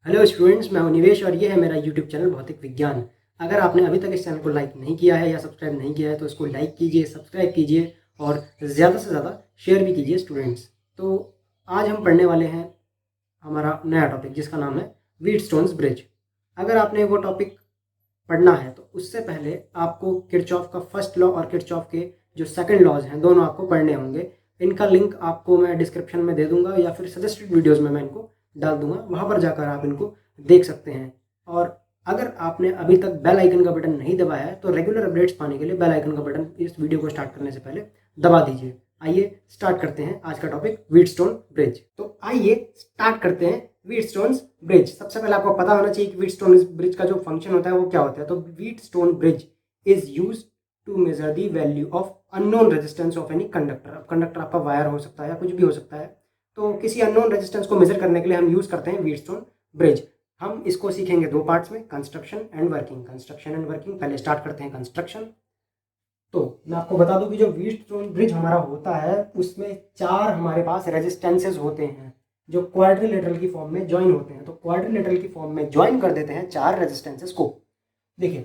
Hello students, मैं हूं निवेश और ये है मेरा यूट्यूब चैनल भौतिक विज्ञान। अगर आपने अभी तक इस चैनल को लाइक नहीं किया है या सब्सक्राइब नहीं किया है तो इसको लाइक कीजिए, सब्सक्राइब कीजिए और ज़्यादा से ज़्यादा शेयर भी कीजिए स्टूडेंट्स। तो आज हम पढ़ने वाले हैं हमारा नया टॉपिक जिसका नाम है व्हीटस्टोन्स ब्रिज। अगर आपने वो टॉपिक पढ़ना है तो उससे पहले आपको किरचॉफ का फर्स्ट लॉ और किरचॉफ के जो सेकंड लॉज हैं दोनों आपको पढ़ने होंगे। इनका लिंक आपको मैं डिस्क्रिप्शन में दे दूंगा या फिर सजेस्टेड वीडियोस में मैं इनको डाल दूंगा, वहाँ पर जाकर आप इनको देख सकते हैं। और अगर आपने अभी तक बेल आइकन का बटन नहीं दबाया है तो रेगुलर अपडेट्स पाने के लिए बेल आइकन का बटन इस वीडियो को स्टार्ट करने से पहले दबा दीजिए। आइए स्टार्ट करते हैं आज का टॉपिक व्हीटस्टोन ब्रिज। तो आइए स्टार्ट करते हैं व्हीटस्टोन ब्रिज। सबसे पहले आपको पता होना चाहिए कि व्हीटस्टोन ब्रिज का जो फंक्शन होता है वो क्या होता है। तो Wheatstone bridge is used to measure the value of unknown resistance of any conductor. अब कंडक्टर आपका वायर हो सकता है या कुछ भी हो सकता है, तो किसी अननोन रेजिस्टेंस को मेजर करने के लिए हम यूज करते हैं व्हीटस्टोन ब्रिज। हम इसको सीखेंगे दो पार्ट्स में, construction and working. Construction and working, पहले स्टार्ट करते हैं कंस्ट्रक्शन। तो मैं आपको बता दूं कि जो व्हीटस्टोन ब्रिज हमारा होता है उसमें चार हमारे पास रेजिस्टेंसेज होते हैं जो क्वाड्रिलेटरल की फॉर्म में ज्वाइन होते हैं। तो क्वाड्रिलेटरल की फॉर्म में ज्वाइन कर देते हैं चार रेजिस्टेंसेज को। देखिए,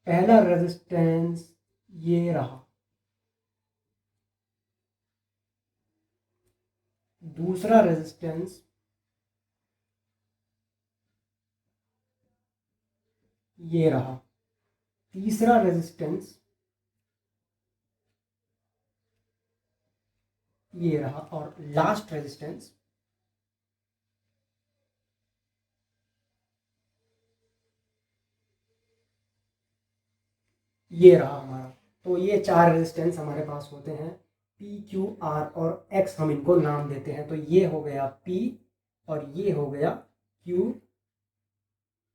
पहला रेजिस्टेंस ये रहा, दूसरा रेजिस्टेंस ये रहा, तीसरा रेजिस्टेंस ये रहा और लास्ट रेजिस्टेंस ये रहा हमारा। तो ये चार रेजिस्टेंस हमारे पास होते हैं, पी क्यू आर और एक्स हम इनको नाम देते हैं। तो ये हो गया पी और ये हो गया क्यू।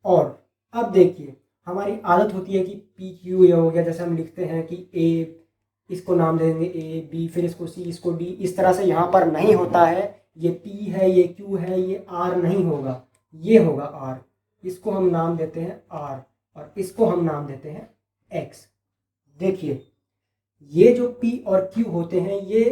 और अब देखिए, हमारी आदत होती है कि पी क्यू ये हो गया, जैसे हम लिखते हैं कि ए, इसको नाम देंगे ए बी, फिर इसको सी, इसको डी, इस तरह से यहाँ पर नहीं होता है। ये पी है, ये क्यू है, ये आर नहीं होगा, ये होगा आर। इसको हम नाम देते हैं आर और इसको हम नाम देते हैं एक्स। देखिए, ये जो P और Q होते हैं ये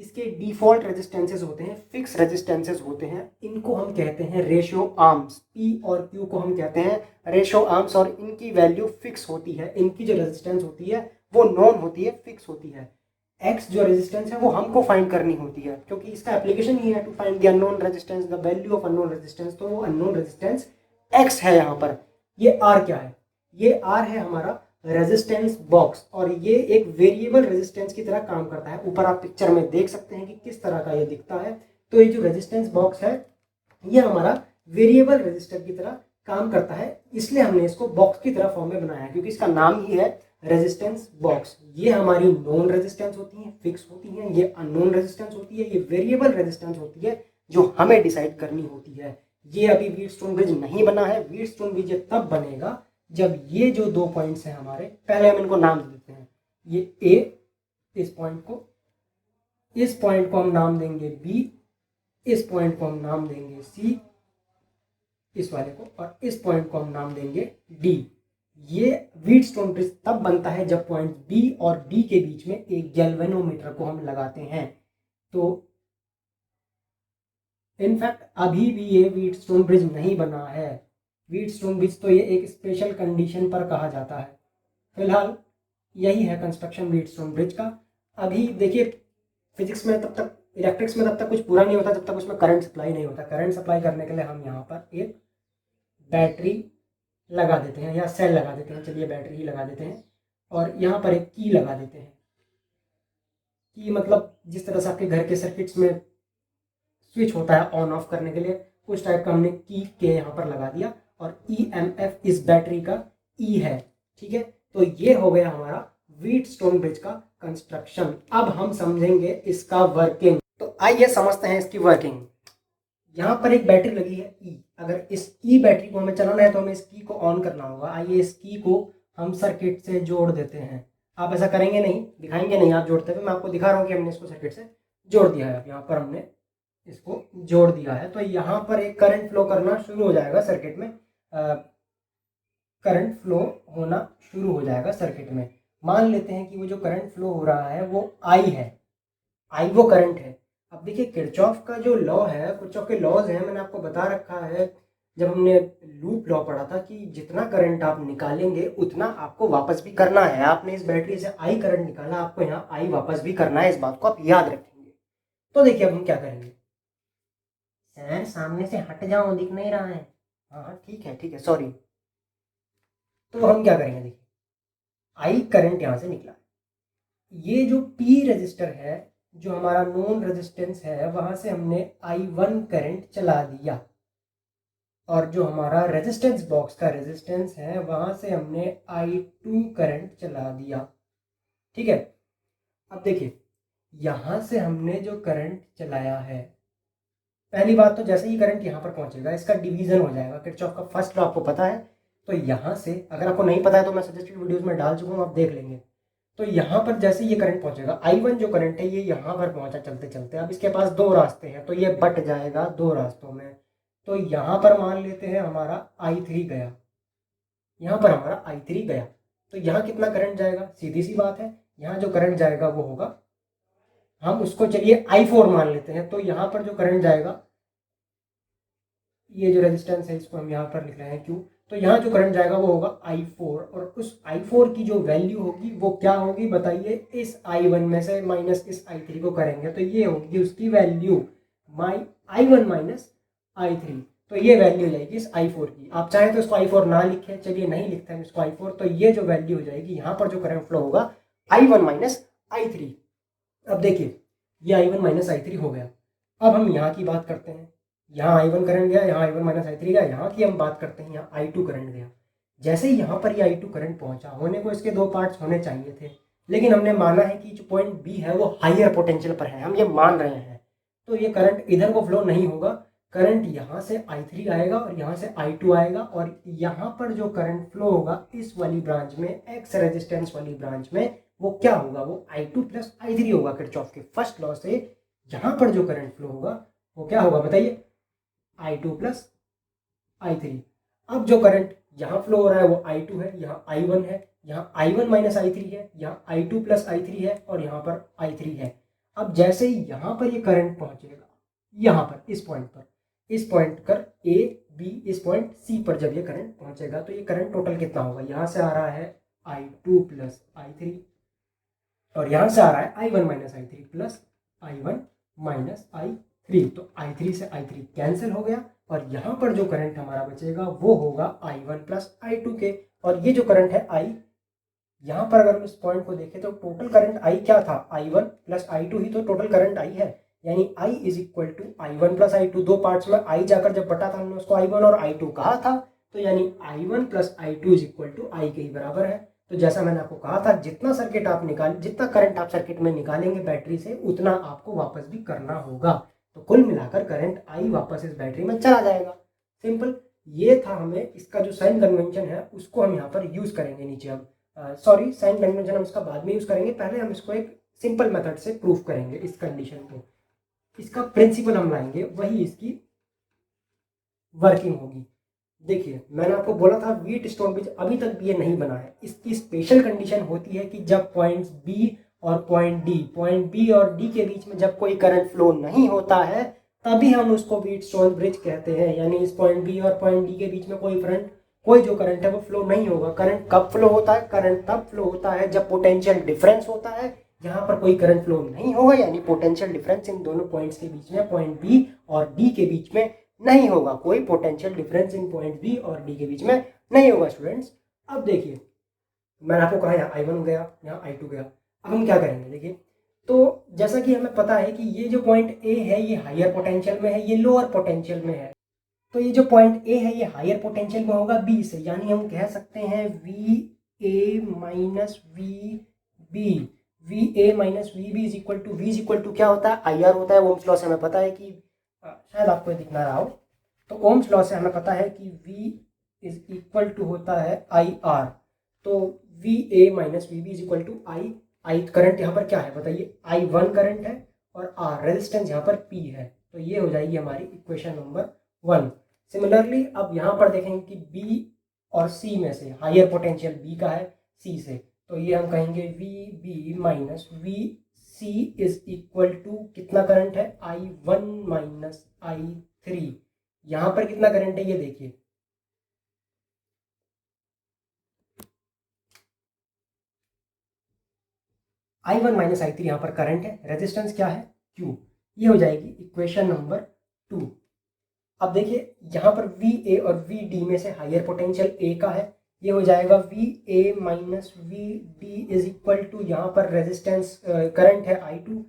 इसके डिफॉल्ट रेजिस्टेंसेस होते हैं, फिक्स रेजिस्टेंसेस होते हैं। इनको हम कहते हैं रेशियो आर्म्स। P और Q को हम कहते हैं रेशियो आर्म्स और इनकी वैल्यू फिक्स होती है। इनकी जो रेजिस्टेंस होती है वो नॉन होती है, फिक्स होती है। X जो रेजिस्टेंस है वो हमको फाइंड करनी होती है, क्योंकि इसका एप्लीकेशन ही है to find the unknown resistance, the value of unknown resistance. तो वो अननोन रेजिस्टेंस X है यहाँ पर। ये R क्या है? ये R है हमारा रेजिस्टेंस बॉक्स और ये एक वेरिएबल रेजिस्टेंस की तरह काम करता है। ऊपर आप पिक्चर में देख सकते हैं कि किस तरह का ये दिखता है। तो ये जो रेजिस्टेंस बॉक्स है ये हमारा वेरिएबल रेजिस्टर की तरह काम करता है, इसलिए हमने इसको बॉक्स की तरह फॉर्म में बनाया है, क्योंकि इसका नाम ही है रेजिस्टेंस बॉक्स। ये हमारी नॉन रेजिस्टेंस होती है, फिक्स होती है। ये अननोन रेजिस्टेंस होती है, ये वेरिएबल रेजिस्टेंस होती है जो हमें डिसाइड करनी होती है। ये अभी व्हीटस्टोन ब्रिज नहीं बना है। व्हीटस्टोन ब्रिज तब बनेगा जब ये जो दो पॉइंट्स हैं हमारे, पहले हम इनको नाम देते हैं। ये ए, इस पॉइंट को हम नाम देंगे बी, इस पॉइंट को हम नाम देंगे सी, इस वाले को, और इस पॉइंट को हम नाम देंगे डी। ये व्हीटस्टोन ब्रिज तब बनता है जब पॉइंट बी और डी के बीच में एक गैल्वेनोमीटर को हम लगाते हैं। तो इनफैक्ट अभी भी ये व्हीटस्टोन ब्रिज नहीं बना है। व्हीटस्टोन ब्रिज तो ये एक स्पेशल कंडीशन पर कहा जाता है। फिलहाल यही है कंस्ट्रक्शन व्हीटस्टोन ब्रिज का। अभी देखिए, फिजिक्स में तब तक, इलेक्ट्रिक्स में तब तक कुछ पूरा नहीं होता जब तक उसमें करंट सप्लाई नहीं होता। करंट सप्लाई करने के लिए हम यहाँ पर एक बैटरी लगा देते हैं या सेल लगा देते हैं। चलिए बैटरी ही लगा देते हैं और यहाँ पर एक की लगा देते हैं। की मतलब जिस तरह से आपके घर के सर्किट्स में स्विच होता है ऑन ऑफ करने के लिए, उस टाइप का हमने की के यहाँ पर लगा दिया। और EMF इस बैटरी का E है, ठीक है। तो ये हो गया हमारा व्हीटस्टोन ब्रिज का कंस्ट्रक्शन। अब हम समझेंगे इसका वर्किंग। तो आइए समझते हैं इसकी वर्किंग। यहाँ पर एक बैटरी लगी है E। अगर इस E बैटरी को हमें चलाना है तो हमें इस की को ऑन करना होगा। आइए इस की को हम सर्किट से जोड़ देते हैं। आप ऐसा करेंगे नहीं, दिखाएंगे नहीं आप जोड़ते हुए, मैं आपको दिखा रहा हूँ कि हमने इसको सर्किट से जोड़ दिया है। यहाँ पर हमने इसको जोड़ दिया है तो यहाँ पर एक करंट फ्लो करना शुरू हो जाएगा सर्किट में। करंट फ्लो होना शुरू हो जाएगा सर्किट में। मान लेते हैं कि वो जो करंट फ्लो हो रहा है वो आई है, आई वो करंट है। अब देखिए, किरचॉफ का जो लॉ है, किरचॉफ के लॉज हैं, मैंने आपको बता रखा है जब हमने लूप लॉ पढ़ा था कि जितना करंट आप निकालेंगे उतना आपको वापस भी करना है। आपने इस बैटरी से आई करंट निकाला, आपको यहाँ आई वापस भी करना है, इस बात को आप याद रखेंगे। तो देखिए अब हम क्या करेंगे। सर सामने से हट जाओ, दिख नहीं रहा है। हाँ ठीक है सॉरी। तो हम क्या करेंगे, देखिए आई करंट यहाँ से निकला, ये जो पी रजिस्टर है, जो हमारा नोन रेजिस्टेंस है, वहां से हमने I1 करंट चला दिया, और जो हमारा रेजिस्टेंस बॉक्स का रेजिस्टेंस है वहां से हमने I2 करंट चला दिया। ठीक है, अब देखिए यहां से हमने जो करंट चलाया है, पहली बात तो जैसे ही करंट यहाँ पर पहुंचेगा इसका डिवीजन हो जाएगा। किरचॉफ का फर्स्ट लॉ आपको पता है, तो यहाँ से, अगर आपको नहीं पता है तो मैं सजेस्टेड वीडियोस में डाल चुका हूँ, आप देख लेंगे। तो यहाँ पर जैसे ये करंट पहुंचेगा, I1 जो करंट है ये यहाँ पर पहुंचा चलते चलते, अब इसके पास दो रास्ते हैं तो ये बट जाएगा दो रास्तों में। तो यहाँ पर मान लेते हैं हमारा I3 गया, यहाँ पर हमारा I3 गया, तो यहाँ कितना करंट जाएगा, सीधी सी बात है, यहाँ जो करंट जाएगा वो होगा, हम उसको चलिए I4 मान लेते हैं। तो यहाँ पर जो करंट जाएगा, ये जो रेजिस्टेंस है इसको हम यहाँ पर लिख रहे हैं Q, तो यहाँ जो करंट जाएगा वो होगा I4, और उस I4 की जो वैल्यू होगी वो क्या होगी बताइए, इस I1 में से माइनस इस I3 को करेंगे तो ये होगी उसकी वैल्यू I1 माइनस I3, तो ये वैल्यू हो जाएगी इस I4 की। आप चाहें तो इसको I4 ना लिखें, चलिए नहीं लिखते हैं इसको I4, तो ये जो वैल्यू हो जाएगी यहाँ पर जो करंट फ्लो होगा I1 माइनस I3। अब देखिए ये I1 माइनस I3 हो गया। अब हम यहाँ की बात करते हैं, यहाँ I1 करंट गया, यहाँ I1 माइनस I3 गया, यहाँ की हम बात करते हैं, यहाँ I2 करंट गया। जैसे ही यहाँ पर ये I2 करंट पहुंचा, होने को इसके दो पार्ट्स होने चाहिए थे, लेकिन हमने माना है कि जो पॉइंट बी है वो हाइयर पोटेंशियल पर है, हम ये मान रहे हैं, तो ये करंट इधर को फ्लो नहीं होगा। करंट यहाँ से I3 आएगा और यहाँ से I2 आएगा, और यहाँ पर जो करंट फ्लो होगा इस वाली ब्रांच में, एक्स रेजिस्टेंस वाली ब्रांच में, वो क्या होगा, वो I2 प्लस I3 होगा। किरचॉफ के फर्स्ट लॉ से यहाँ पर जो करंट फ्लो होगा वो क्या होगा बताइए, I2 प्लस I3। अब जो करंट यहाँ फ्लो हो रहा है वो I2 है, यहाँ I1 है, यहाँ I1 माइनस I3 है, यहाँ I2 प्लस I3 है, और यहाँ पर I3 है। अब जैसे ही यहाँ पर ये करंट पहुंचेगा, यहाँ पर इस पॉइंट पर A B, इस पॉइंट C पर जब ये करंट पहुंचेगा तो ये करंट टोटल कितना होगा, यहाँ से आ रहा है I2 प्लस I3, और यहाँ से आ रहा है I1 माइनस I3 प्लस I1 माइनस I3, तो I3 से I3 कैंसिल हो गया, और यहाँ पर जो करंट हमारा बचेगा वो होगा I1 प्लस I2 के। और ये जो करंट है I, यहाँ पर अगर हम इस पॉइंट को देखें तो टोटल करंट I क्या था, I1 प्लस I2 ही तो टोटल करंट I है, यानी I is equal to I1 plus I2। दो पार्ट्स में I जाकर जब बटा था हमने उसको I1 और I2 कहा था, तो यानी I1 plus I2 is equal to I के ही बराबर है। तो जैसा मैंने आपको कहा था, जितना करंट आप सर्किट में निकालेंगे बैटरी से, उतना आपको वापस भी करना होगा। तो कुल मिलाकर करंट I वापस इस बैटरी में चला जाएगा। सिंपल, ये था। हमें इसका जो साइन कन्वेंशन है उसको हम यहाँ पर यूज करेंगे नीचे। हम सॉरी, साइन कन्वेंशन हम इसका बाद में यूज करेंगे, पहले हम इसको एक सिंपल मेथड से प्रूफ करेंगे इस कंडीशन को। इसका प्रिंसिपल हम लाएंगे, वही इसकी वर्किंग होगी। देखिए मैंने आपको बोला था व्हीट स्टोन ब्रिज अभी तक भी ये नहीं बना है। इसकी स्पेशल कंडीशन होती है कि जब पॉइंट्स बी और पॉइंट बी और डी के बीच में जब कोई करंट फ्लो नहीं होता है, तभी हम उसको व्हीट स्टोन ब्रिज कहते हैं। यानी इस पॉइंट बी और पॉइंट डी के बीच में कोई जो करंट है वो फ्लो नहीं होगा। करंट कब फ्लो होता है, करंट तब फ्लो होता है जब पोटेंशियल डिफरेंस होता है। यहाँ पर कोई करंट फ्लो नहीं होगा, यानी पोटेंशियल डिफरेंस इन दोनों पॉइंट्स के बीच में, पॉइंट बी और डी के बीच में नहीं होगा। कोई potential difference in point B और डी के बीच में नहीं होगा स्टूडेंट्स। अब देखिए मैंने आपको कहा यहाँ I1 गया, यहाँ I2 गया। अब हम क्या करेंगे, देखिए तो जैसा कि हमें पता है कि ये जो पॉइंट A है ये हायर पोटेंशियल में है, ये लोअर पोटेंशियल में है। तो ये जो पॉइंट A है ये हायर पोटेंशियल में होगा B से, यानी हम कह सकते हैं VA minus VB। VA minus VB is equal to, V is equal to क्या होता है, IR होता है। ओम्स लॉ से हमें पता है कि, शायद आपको दिख ना रहा हो, तो ओम्स लॉ से हमें पता है कि V इज इक्वल टू होता है IR। तो VA minus VB is equal to I current यहाँ पर क्या है बताइए, I1 करंट है, और R रेजिस्टेंस यहाँ पर P है। तो ये हो जाएगी हमारी इक्वेशन नंबर 1। सिमिलरली अब यहाँ पर देखेंगे कि B और C में से हायर पोटेंशियल B का है C से, तो ये हम कहेंगे VB minus VC is equal to कितना करंट है, I1 माइनस I3। यहाँ पर कितना करंट है ये देखिए, I1 माइनस I3 यहाँ पर करंट है, रेजिस्टेंस क्या है Q, ये हो जाएगी इक्वेशन नंबर 2। अब देखिए यहाँ पर VA और VD में से हायर पोटेंशियल A का है, ये हो जाएगा VA minus VD is equal to, यहाँ पर रेजिस्टेंस करंट है I2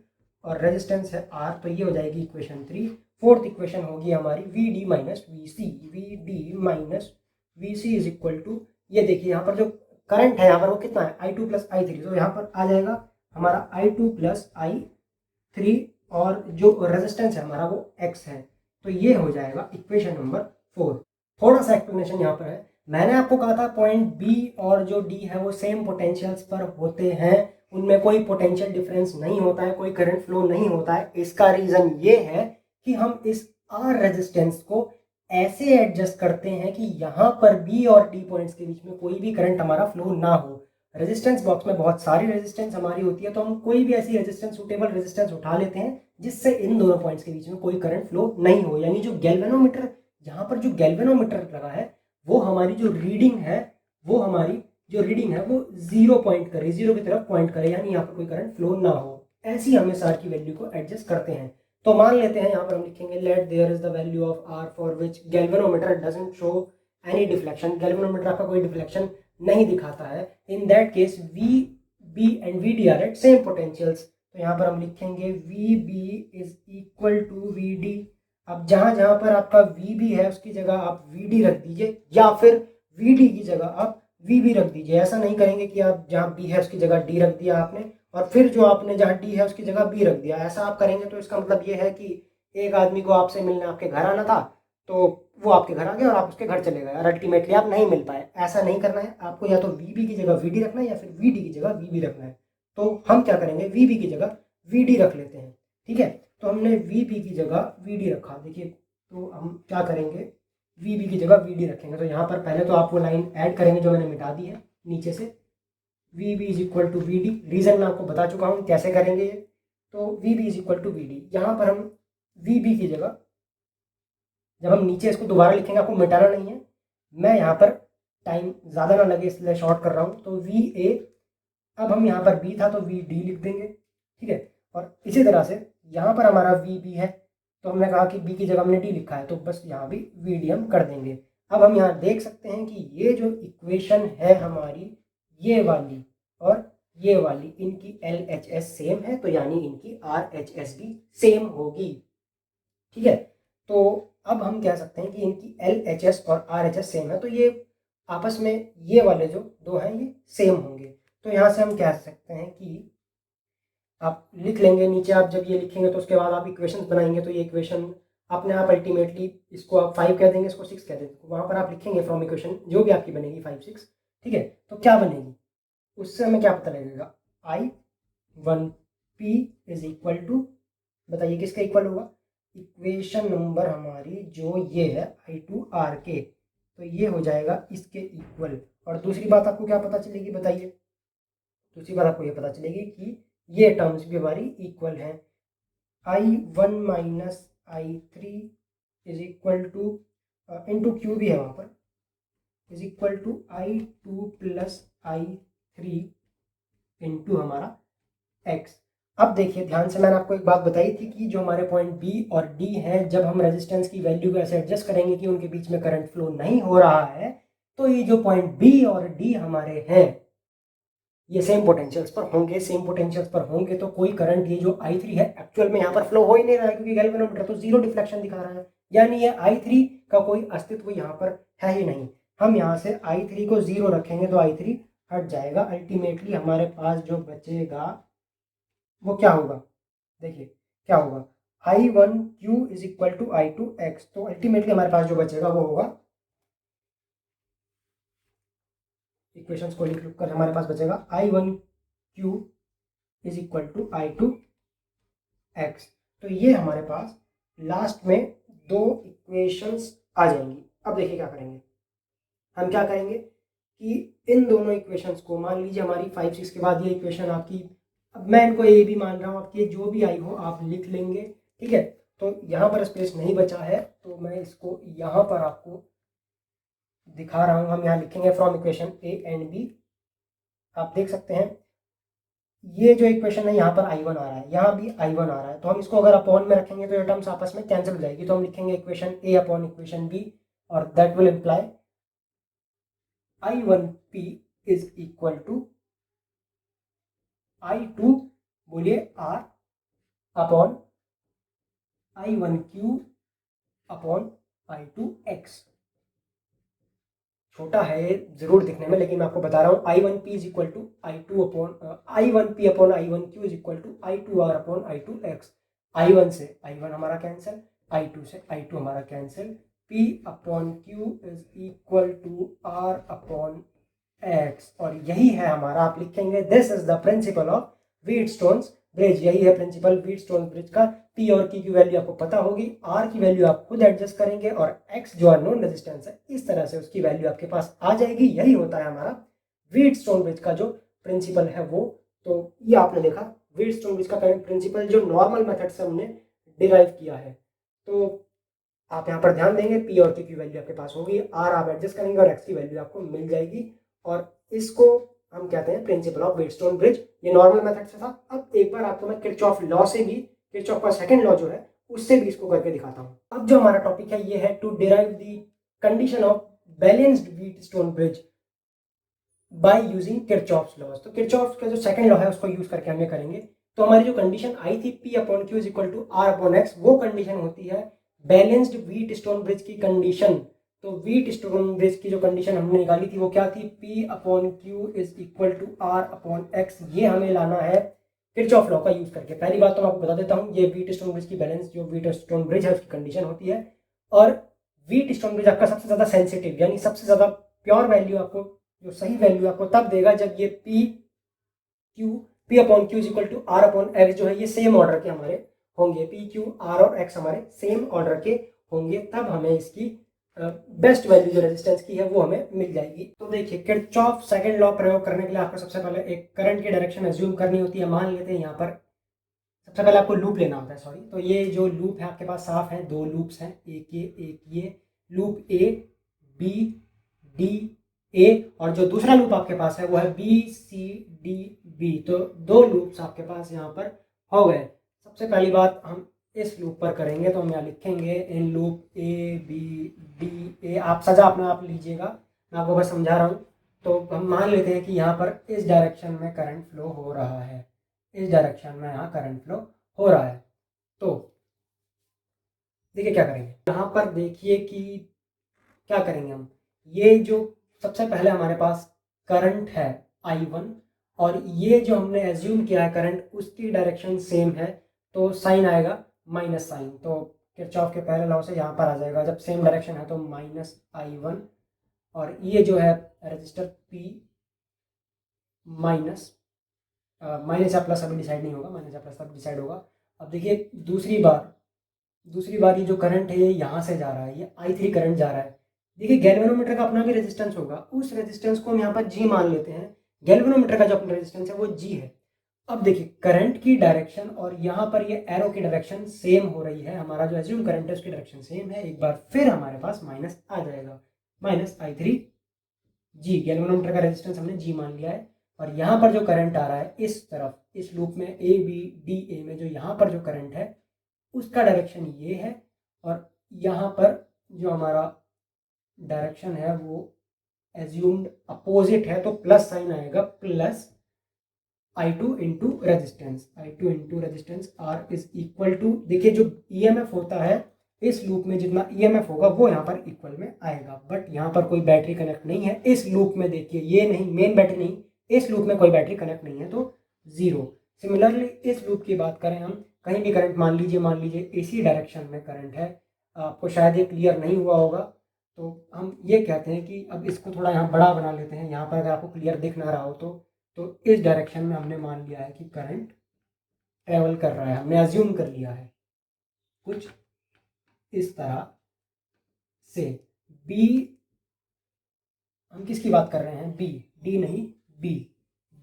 और रेजिस्टेंस है R, तो ये हो जाएगी इक्वेशन 3। फोर्थ इक्वेशन होगी हमारी VD minus VC, VD minus VC is equal to, ये देखिए यहाँ पर जो करंट है यहाँ पर वो कितना है I2 प्लस I3, तो यहाँ पर आ जाएगा हमारा I2 प्लस I3 और जो रेजिस्टेंस है हमारा वो X है, तो ये हो जाएगा इक्वेशन नंबर 4। थोड़ा सा एक्सप्लेनेशन यहाँ पर है, मैंने आपको कहा था पॉइंट बी और जो डी है वो सेम पोटेंशियल्स पर होते हैं, उनमें कोई पोटेंशियल डिफरेंस नहीं होता है, कोई करंट फ्लो नहीं होता है। इसका रीजन ये है कि हम इस आर रेजिस्टेंस को ऐसे एडजस्ट करते हैं कि यहाँ पर बी और डी पॉइंट्स के बीच में कोई भी करंट हमारा फ्लो ना हो। रेजिस्टेंस बॉक्स में बहुत सारी रेजिस्टेंस हमारी होती है, तो हम कोई भी ऐसी रेजिस्टेंस, सुटेबल रेजिस्टेंस उठा लेते हैं जिससे इन दोनों पॉइंट्स के बीच में कोई करंट फ्लो नहीं हो। यानी जो गैल्वेनोमीटर, यहाँ पर जो गैल्वेनोमीटर लगा है वो हमारी जो रीडिंग है वो जीरो पॉइंट करे, जीरो की तरफ पॉइंट करे, यानी यहाँ पर कोई करंट फ्लो ना हो। ऐसी हम इस आर की वैल्यू को एडजस्ट करते हैं। तो मान लेते हैं यहाँ पर हम लिखेंगे let there is the value of R for which galvanometer doesn't show any deflection, galvanometer आपका कोई डिफ्लेक्शन नहीं दिखाता है। In that case V B and V D are at same potentials, तो यहाँ पर हम लिखेंगे V B is equal to V D. अब जहां जहां पर आपका वी बी है उसकी जगह आप वी डी रख दीजिए, या फिर वी डी की जगह आप वी बी रख दीजिए। ऐसा नहीं करेंगे कि आप जहां बी है उसकी जगह डी रख दिया आपने और फिर जो आपने जहां डी है उसकी जगह बी रख दिया। ऐसा आप करेंगे तो इसका मतलब ये है कि एक आदमी को आपसे मिलने आपके घर आना था, तो वो आपके घर आ गया और आप उसके घर चले गए और अल्टीमेटली आप नहीं मिल पाए। ऐसा नहीं करना है आपको, या तो वी बी की जगह वी डी रखना है या फिर वी डी की जगह वी बी रखना है। तो हम क्या करेंगे, वी बी की जगह वी डी रख लेते हैं, ठीक है। तो हमने वी बी की जगह वी डी रखा, देखिए तो हम क्या करेंगे, वी बी की जगह वी डी रखेंगे। तो यहाँ पर पहले तो आप वो लाइन ऐड करेंगे जो मैंने मिटा दी है नीचे से, V B is equal to V D. Reason मैं आपको बता चुका हूँ कैसे करेंगे ये। तो V B is equal to V D, यहाँ पर हम वी बी की जगह जब हम नीचे इसको दोबारा लिखेंगे, आपको मिटाना नहीं है, मैं यहाँ पर टाइम ज़्यादा ना लगे इसलिए शॉर्ट कर रहा हूँ। तो वी ए, अब हम यहाँ पर बी था तो वी डी लिख देंगे, ठीक है। और इसी तरह से यहाँ पर हमारा वी बी है, तो हमने कहा कि बी की जगह हमने डी लिखा है तो बस यहाँ भी वी डी हम कर देंगे। अब हम यहाँ देख सकते हैं कि ये जो इक्वेशन है हमारी, ये वाली और ये वाली, इनकी एल एच एस सेम है, तो यानी इनकी आर एच एस भी सेम होगी, ठीक है। तो अब हम कह सकते हैं कि इनकी एल एच एस और आर एच एस सेम है, तो ये आपस में ये वाले जो दो हैं ये सेम होंगे। तो यहाँ से हम कह सकते हैं कि आप लिख लेंगे नीचे, आप जब ये लिखेंगे तो उसके बाद आप इक्वेशन बनाएंगे, तो ये इक्वेशन अपने आप अल्टीमेटली, इसको आप 5 कह देंगे, इसको 6 कह देंगे, वहाँ पर आप लिखेंगे फ्रॉम इक्वेशन जो भी आपकी बनेगी 5 6, ठीक है। तो क्या बनेगी, उससे हमें क्या पता लगेगा, I1P इज इक्वल टू, बताइए किसका इक्वल होगा, इक्वेशन नंबर हमारी जो ये है I2RK, तो ये हो जाएगा इसके इक्वल। और दूसरी बात आपको क्या पता चलेगी बताइए, दूसरी बात आपको ये पता चलेगी कि ये टर्म्स भी हमारी इक्वल हैं। I1 माइनस I3 is equal to, into Q भी है वहाँ पर, is equal to I2 plus I3 into हमारा X। अब देखिए ध्यान से, मैंने आपको एक बात बताई थी कि जो हमारे पॉइंट बी और डी हैं, जब हम रेजिस्टेंस की वैल्यू को ऐसे एडजस्ट करेंगे कि उनके बीच में करंट फ्लो नहीं हो रहा है, तो ये जो पॉइंट बी और डी हमारे हैं ये सेम पोटेंशियल्स पर होंगे। सेम पोटेंशियल्स पर होंगे तो कोई करंट, ये जो I3 है एक्चुअल में यहाँ पर फ्लो हो ही नहीं रहा है, क्योंकि गैल्वेनोमीटर तो जीरो डिफ्लेक्शन दिखा रहा है, यानी ये I3 का कोई अस्तित्व यहाँ पर है ही नहीं। हम यहाँ से I3 को जीरो रखेंगे तो I3 हट जाएगा, अल्टीमेटली हमारे पास जो बचेगा वो क्या होगा, देखिए क्या होगा, I1Q is equal to I2X। तो अल्टीमेटली हमारे पास जो बचेगा वो होगा, इक्वेशंस को लिख कर हमारे पास बचेगा I1Q is equal to I2X। तो ये हमारे पास लास्ट में दो इक्वेशंस आ जाएंगी। अब देखिए क्या करेंगे, हम क्या करेंगे कि इन दोनों इक्वेशंस को, मान लीजिए हमारी 5 6 के बाद ये इक्वेशन आपकी, अब मैं इनको ए भी मान रहा हूँ, आपकी जो भी आई हो आप लिख लेंगे, ठीक है। तो यहाँ पर स्पेस नहीं बचा है, तो मैं इसको यहाँ पर आपको दिखा रहा हूँ। हम यहाँ लिखेंगे from equation A and B. आप देख सकते हैं ये जो इक्वेशन है यहाँ पर I1 आ रहा है, यहाँ भी I1 आ रहा है, तो हम इसको अगर अपॉन में रखेंगे तो ये टर्म्स आपस में कैंसिल हो जाएगी। तो हम लिखेंगे equation A upon equation B, और that will imply I1P is equal to I2 बोलिए R upon I1Q upon I2X। छोटा है जरूर दिखने में, लेकिन मैं आपको बता रहा हूँ I1P is equal to I2 upon I1P upon I1Q is equal to I2R upon I2X। I1 से I1 हमारा कैंसिल, I2 से I2 हमारा cancel, P upon Q is equal to R upon X, और यही है हमारा, आप लिखेंगे this is the principle of Wheatstone's bridge. यही है प्रिंसिपल व्हीटस्टोन ब्रिज का। P और Q की वैल्यू आपको पता होगी, R की वैल्यू आप खुद एडजस्ट करेंगे, और X जो अननोन रेजिस्टेंस है इस तरह से उसकी वैल्यू आपके पास आ जाएगी। यही होता है हमारा व्हीटस्टोन ब्रिज का जो प्रिंसिपल है वो। तो ये आपने देखा व्हीटस्टोन ब्रिज का प्रिंसिपल जो नॉर्मल मेथड से हमने डिराइव किया है। तो आप यहाँ पर ध्यान देंगे P और Q की वैल्यू आपके पास होगी, R आप एडजस्ट करेंगे और X की वैल्यू आपको मिल जाएगी, और इसको हम कहते हैं प्रिंसिपल ऑफ व्हीटस्टोन ब्रिज। ये नॉर्मल मेथड से था। अब एक बार आपको मैं किरचॉफ लॉ से भी, किरचॉफ का सेकंड लॉ जो है उससे भी इसको करके दिखाता हूँ। अब जो हमारा टॉपिक है ये है to derive the condition of balanced Wheatstone bridge by using Kirchhoff's laws. तो किरचॉफ का जो सेकंड लॉ है उसको यूज करके हम ये करेंगे। तो हमारी जो कंडीशन आई थी P upon Q is equal to R upon X, वो कंडीशन होती है बैलेंस्ड व्हीटस्टोन ब्रिज की कंडीशन। तो व्हीटस्टोन ब्रिज की जो कंडीशन हमने निकाली थी वो क्या थी, P upon Q is equal to R upon X। ये हमें लाना है किरचॉफ लॉ का यूज करके। पहली बात तो मैं आपको बता देता हूँ, ये व्हीटस्टोन ब्रिज की बैलेंस जो व्हीटस्टोन ब्रिज है उसकी कंडीशन होती है, और व्हीटस्टोन ब्रिज आपका सबसे ज्यादा सेंसिटिव यानी सबसे ज्यादा प्योर वैल्यू आपको, जो सही वैल्यू आपको तब देगा जब ये P upon Q is equal to R upon X जो है ये सेम ऑर्डर के हमारे होंगे। P Q R और X हमारे सेम ऑर्डर के होंगे, तब हमें इसकी बेस्ट वैल्यू जो रेजिस्टेंस की है वो हमें मिल जाएगी। तो देखिए किरचॉफ सेकंड लॉ प्रयोग करने के लिए आपको सबसे पहले एक करंट की डायरेक्शन एज्यूम करनी होती है। मान लेते हैं यहाँ पर सबसे पहले आपको लूप लेना होता है, सॉरी। तो ये जो लूप है आपके पास साफ है, दो लूप्स हैं, एक ये loop A B D A, और जो दूसरा लूप आपके पास है वो है B C D B। तो दो लूप्स आपके पास यहाँ पर हो गए। सबसे पहली बात हम इस लूप पर करेंगे, तो हम यहाँ लिखेंगे in loop A B D A। आप सजा अपना आप लीजिएगा, मैं आपको बस समझा रहा हूँ। तो हम मान लेते हैं कि यहाँ पर इस डायरेक्शन में करंट फ्लो हो रहा है, इस डायरेक्शन में यहाँ करंट फ्लो हो रहा है। तो देखिए क्या करेंगे, यहाँ पर देखिए कि क्या करेंगे हम, ये जो सबसे पहले हमारे पास करंट है I1, और ये जो हमने एज्यूम किया है करंट उसकी डायरेक्शन सेम है, तो साइन आएगा माइनस साइन। तो किरचॉफ के पहले लॉ से यहाँ पर आ जाएगा, जब सेम डायरेक्शन है तो माइनस I1, और ये जो है रजिस्टर P माइनस माइनस या प्लस अभी डिसाइड नहीं होगा, माइनस या प्लस तब डिसाइड होगा। अब देखिए दूसरी बार ये जो करंट है ये यहाँ से जा रहा है, ये I3 करंट जा रहा है। देखिए गैल्वेनोमीटर का अपना भी रेजिस्टेंस होगा, उस रेजिस्टेंस को हम यहाँ पर G मान लेते हैं। गैल्वेनोमीटर का जो अपना रेजिस्टेंस है वो G है। अब देखिए करंट की डायरेक्शन और यहाँ पर ये एरो की डायरेक्शन सेम हो रही है, हमारा जो एज्यूम करंट है उसकी डायरेक्शन सेम है। एक बार फिर हमारे पास माइनस आ जाएगा, माइनस I3 G। गैल्वेनोमीटर का रेजिस्टेंस हमने G मान लिया है, और यहाँ पर जो करंट आ रहा है इस तरफ, इस लूप में A B D A में जो यहाँ पर जो करंट है उसका डायरेक्शन ये है, और यहाँ पर जो हमारा डायरेक्शन है वो एज्यूम्ड अपोजिट है, तो प्लस साइन आएगा, plus I2 into resistance, I2 into resistance R is equal to, देखिए जो EMF होता है इस लूप में जितना EMF होगा वो यहाँ पर इक्वल में आएगा, बट यहाँ पर कोई बैटरी कनेक्ट नहीं है इस लूप में। देखिए ये नहीं, मेन बैटरी नहीं, इस लूप में कोई बैटरी कनेक्ट नहीं है, तो जीरो। सिमिलरली इस लूप की बात करें हम, कहीं भी करंट मान लीजिए इसी डायरेक्शन में करंट है, आपको शायद ये क्लियर नहीं हुआ होगा, तो हम ये कहते हैं कि अब इसको थोड़ा यहाँ बड़ा बना लेते हैं। यहाँ पर अगर आपको क्लियर दिख ना रहा हो तो इस डायरेक्शन में हमने मान लिया है कि करंट ट्रेवल कर रहा है, हमने अज्यूम कर लिया है कुछ इस तरह से। बी, हम किसकी बात कर रहे हैं, बी, डी नहीं, B,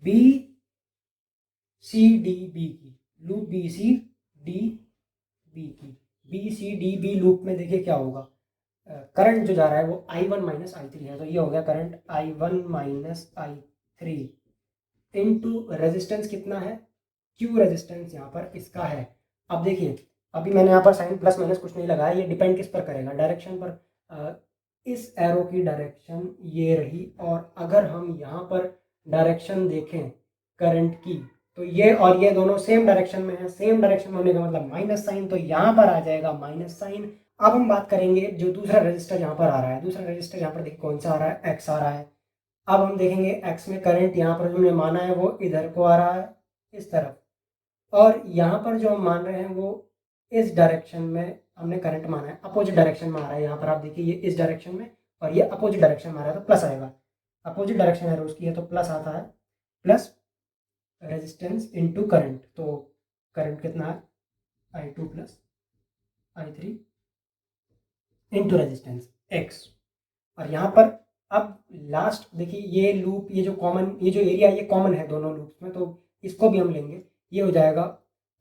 B C D B की, loop B C D B की। BCDB लूप में देखिए क्या होगा, करंट जो जा रहा है वो I1 माइनस I3 है, तो ये हो गया करंट I1 माइनस I3 इनटू रेजिस्टेंस कितना है, Q रेजिस्टेंस यहाँ पर इसका है। अब देखिए अभी मैंने यहाँ पर साइन प्लस माइनस कुछ नहीं लगाया, ये डिपेंड किस पर करेगा, डायरेक्शन पर। इस एरो की डायरेक्शन ये रही, और अगर हम यहाँ पर डायरेक्शन देखें करंट की, तो ये और ये दोनों सेम डायरेक्शन में है, सेम डायरेक्शन में होने का मतलब माइनस साइन, तो यहाँ पर आ जाएगा माइनस साइन। अब हम बात करेंगे जो दूसरा रजिस्टर यहाँ पर आ रहा है, दूसरा रजिस्टर यहाँ पर देखिए कौन सा आ रहा है, एक्स आ रहा है। अब हम देखेंगे एक्स में करंट यहाँ पर जो हमने माना है वो इधर को आ रहा है इस तरफ, और यहाँ पर जो हम मान रहे हैं वो इस डायरेक्शन में हमने करंट माना है, अपोजिट डायरेक्शन में आ रहा है। यहाँ पर आप देखिए ये इस डायरेक्शन में और ये अपोजिट डायरेक्शन में आ रहा है, तो प्लस आएगा, अपोजिट डायरेक्शन है उसकी है तो प्लस आता है, प्लस रेजिस्टेंस इनटू करंट, तो करंट कितना है I2 plus I3 into resistance x। और यहाँ पर अब लास्ट देखिए ये लूप, ये जो कॉमन, ये जो एरिया ये कॉमन है दोनों लूप्स में, तो इसको भी हम लेंगे, ये हो जाएगा।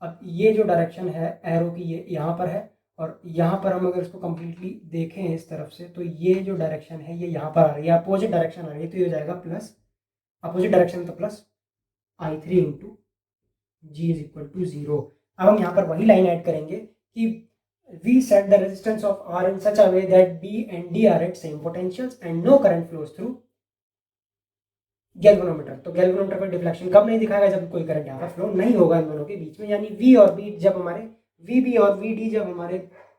अब ये जो डायरेक्शन है एरो की ये यहाँ पर है, और यहाँ पर हम अगर इसको कम्प्लीटली देखें इस तरफ से, तो ये जो डायरेक्शन है ये यहाँ पर आ रही है, अपोजिट डायरेक्शन आ रही है, तो ये हो जाएगा प्लस, अपोजिट डायरेक्शन तो plus I3 into G is equal to 0। अब हम यहाँ पर वही लाइन ऐड करेंगे कि we set the resistance of R in such a way that B and D are at same potentials and no current flows through galvanometer. तो galvanometer पर deflection कब नहीं दिखाएगा, जब कोई करंट यहाँ पर फ्लो नहीं होगा इन दोनों के बीच में, यानी V और B जब हमारे VB और VD जब हमारे,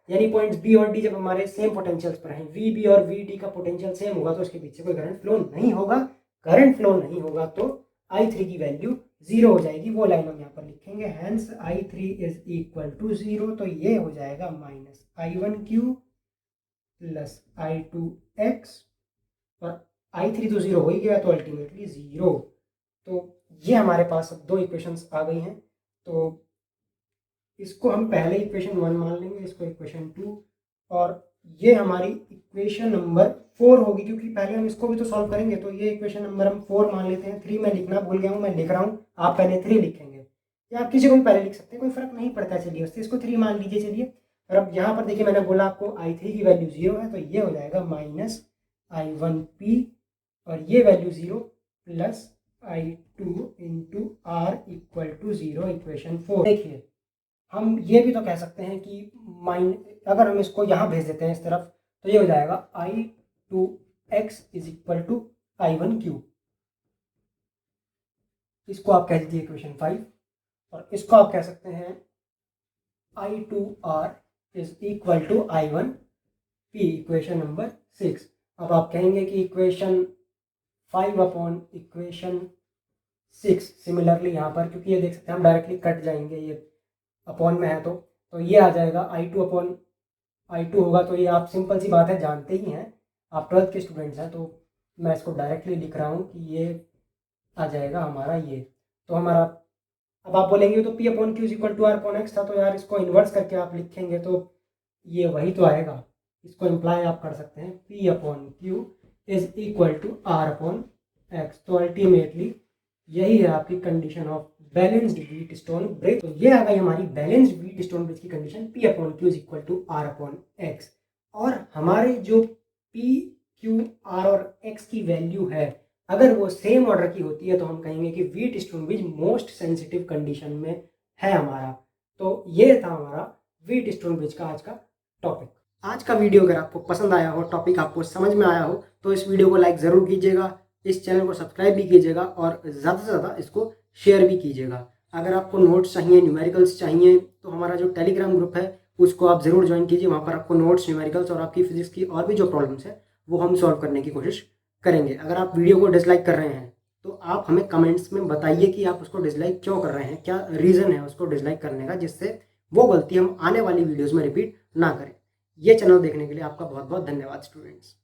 यानी पॉइंट्स B और D जब हमारे सेम पोटेंशियल्स पर हैं, VB और VD का पोटेंशियल सेम होगा तो उसके पीछे कोई करंट फ्लो नहीं होगा। करंट फ्लो नहीं होगा तो I3 की वैल्यू 0 हो जाएगी, वो लाइन हम यहाँ पर लिखेंगे, hence I3 is equal to 0। तो ये हो जाएगा माइनस I1Q प्लस I2X, और I3 तो 0 हो ही गया तो अल्टीमेटली 0। तो ये हमारे पास अब दो इक्वेशंस आ गई हैं, तो इसको हम पहले इक्वेशन 1 मान लेंगे, इसको इक्वेशन 2, और ये हमारी इक्वेशन नंबर 4 होगी, क्योंकि पहले हम इसको भी तो सॉल्व करेंगे। तो ये इक्वेशन नंबर हम 4 मान लेते हैं, 3 मैं लिखना भूल गया हूँ, मैं लिख रहा हूँ, आप पहले 3 लिखेंगे या आप किसी को भी पहले लिख सकते हैं, कोई फर्क नहीं पड़ता। चलिए उससे इसको 3 मान लीजिए। चलिए, और अब यहाँ पर देखिए मैंने बोला आपको I3 की वैल्यू 0 है, तो ये हो जाएगा माइनस I1P, और ये value 0 plus I2 into R equal to 0, equation 4। देखिए हम ये भी तो कह सकते हैं कि अगर हम इसको यहाँ भेज देते हैं इस तरफ, तो ये हो जाएगा I2X is equal to I1Q, इसको आप कह दीजिए इक्वेशन 5, और इसको आप कह सकते हैं I2R is equal to I1P, equation number 6। अब आप कहेंगे कि इक्वेशन 5 अपॉन इक्वेशन 6 सिमिलरली यहाँ पर, क्योंकि ये देख सकते हैं हम डायरेक्टली कट जाएंगे, ये अपॉन में है तो ये आ जाएगा I2 अपॉन I2 होगा, तो ये आप सिंपल सी बात है जानते ही हैं, आप 12th के स्टूडेंट्स हैं, तो मैं इसको डायरेक्टली लिख रहा हूँ कि ये आ जाएगा हमारा ये। तो हमारा, अब आप बोलेंगे तो P upon Q is equal to R upon X था, तो यार इसको इन्वर्स करके आप लिखेंगे तो ये वही तो आएगा, इसको इम्प्लाई आप कर सकते हैं, P upon Q is equal to R upon X। तो अल्टीमेटली यही है आपकी condition of balanced Wheatstone bridge. तो ये आ गई हमारी बैलेंस्ड व्हीट स्टोन ब्रिज की condition, P upon Q is equal to R upon X। और हमारे जो P, Q, R और X की वैल्यू है, अगर वो सेम ऑर्डर की होती है तो हम कहेंगे कि wheat stone bridge most sensitive condition में है हमारा। तो ये था हमारा व्हीट स्टोन ब्रिज का आज का टॉपिक। आज का वीडियो अगर आपको पसंद आया हो, टॉपिक आपको समझ में आया हो, तो इस वीडियो को लाइक ज़रूर कीजिएगा, इस चैनल को सब्सक्राइब भी कीजिएगा, और ज़्यादा से ज़्यादा इसको शेयर भी कीजिएगा। अगर आपको नोट्स चाहिए, न्यूमेरिकल्स चाहिए, तो हमारा जो टेलीग्राम ग्रुप है उसको आप ज़रूर ज्वाइन कीजिए। वहाँ पर आपको नोट्स, न्यूमेरिकल्स और आपकी फिजिक्स की और भी जो प्रॉब्लम्स है वो हम सॉल्व करने की कोशिश करेंगे। अगर आप वीडियो को डिसलाइक कर रहे हैं तो आप हमें कमेंट्स में बताइए कि आप उसको डिसलाइक क्यों कर रहे हैं, क्या रीज़न है उसको डिसलाइक करने का, जिससे वो गलती हम आने वाली वीडियोज़ में रिपीट ना करें। ये चैनल देखने के लिए आपका बहुत बहुत धन्यवाद स्टूडेंट्स।